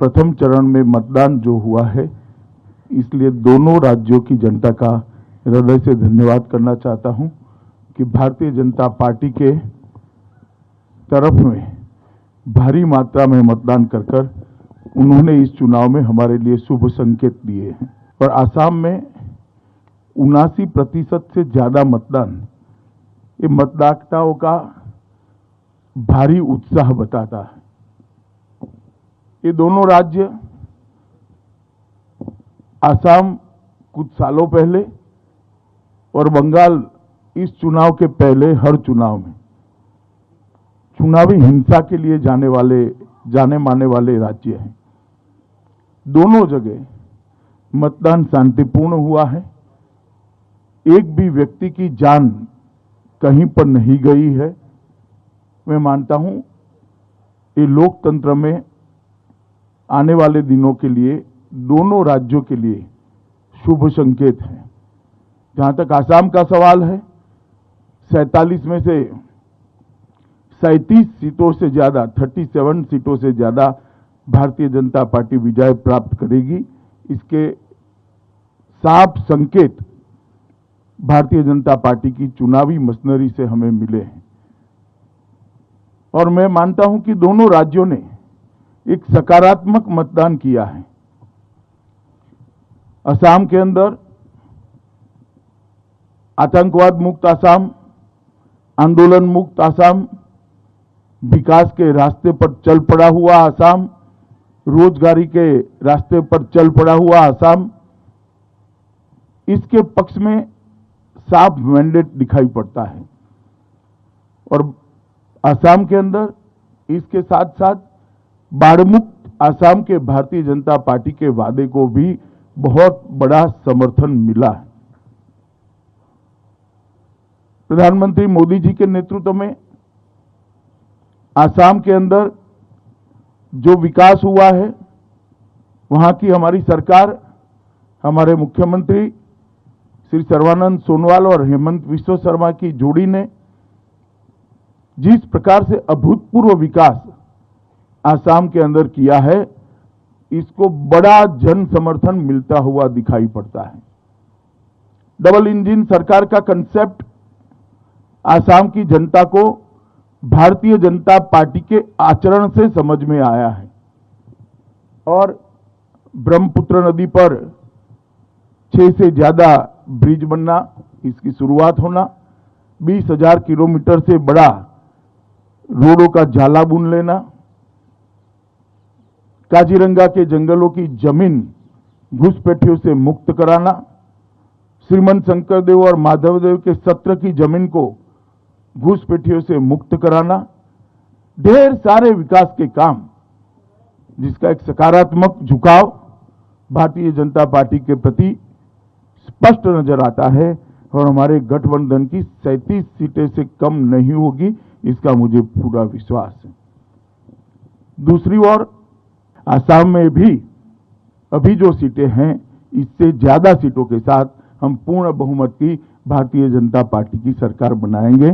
प्रथम चरण में मतदान जो हुआ है, इसलिए दोनों राज्यों की जनता का हृदय से धन्यवाद करना चाहता हूं कि भारतीय जनता पार्टी के तरफ में भारी मात्रा में मतदान कर उन्होंने इस चुनाव में हमारे लिए शुभ संकेत दिए हैं। और आसाम में 79% से ज्यादा मतदान ये मतदाताओं का भारी उत्साह बताता है। ये दोनों राज्य, आसाम कुछ सालों पहले और बंगाल इस चुनाव के पहले हर चुनाव में चुनावी हिंसा के लिए जाने माने वाले राज्य हैं। दोनों जगह मतदान शांतिपूर्ण हुआ है। एक भी व्यक्ति की जान कहीं पर नहीं गई है। मैं मानता हूं ये लोकतंत्र में आने वाले दिनों के लिए दोनों राज्यों के लिए शुभ संकेत है। जहां तक आसाम का सवाल है, 47 में से 37 सीटों से ज्यादा 37 सीटों से ज्यादा भारतीय जनता पार्टी विजय प्राप्त करेगी। इसके साफ संकेत भारतीय जनता पार्टी की चुनावी मशीनरी से हमें मिले हैं। और मैं मानता हूं कि दोनों राज्यों ने एक सकारात्मक मतदान किया है। असम के अंदर आतंकवाद मुक्त असम, आंदोलन मुक्त असम, विकास के रास्ते पर चल पड़ा हुआ असम, रोजगारी के रास्ते पर चल पड़ा हुआ असम, इसके पक्ष में साफ मैंडेट दिखाई पड़ता है। और असम के अंदर इसके साथ साथ बाढ़ मुक्त असम के भारतीय जनता पार्टी के वादे को भी बहुत बड़ा समर्थन मिला है। प्रधानमंत्री मोदी जी के नेतृत्व में असम के अंदर जो विकास हुआ है, वहां की हमारी सरकार, हमारे मुख्यमंत्री श्री सर्बानंद सोनोवाल और हेमंत विश्व शर्मा की जोड़ी ने जिस प्रकार से अभूतपूर्व विकास असम के अंदर किया है, इसको बड़ा जन समर्थन मिलता हुआ दिखाई पड़ता है। डबल इंजन सरकार का कंसेप्ट असम की जनता को भारतीय जनता पार्टी के आचरण से समझ में आया है। और ब्रह्मपुत्र नदी पर 6 से ज्यादा ब्रिज बनना, इसकी शुरुआत होना, 20,000 किलोमीटर से बड़ा रोडों का जाला बुन लेना, काजीरंगा के जंगलों की जमीन घुसपैठियों से मुक्त कराना, श्रीमंत शंकरदेव और माधवदेव के सत्र की जमीन को घुसपैठियों से मुक्त कराना, ढेर सारे विकास के काम जिसका एक सकारात्मक झुकाव भारतीय जनता पार्टी के प्रति स्पष्ट नजर आता है। और हमारे गठबंधन की 37 सीटें से कम नहीं होगी, इसका मुझे पूरा विश्वास है। दूसरी ओर असम में भी अभी जो सीटें हैं, इससे ज्यादा सीटों के साथ हम पूर्ण बहुमत की भारतीय जनता पार्टी की सरकार बनाएंगे।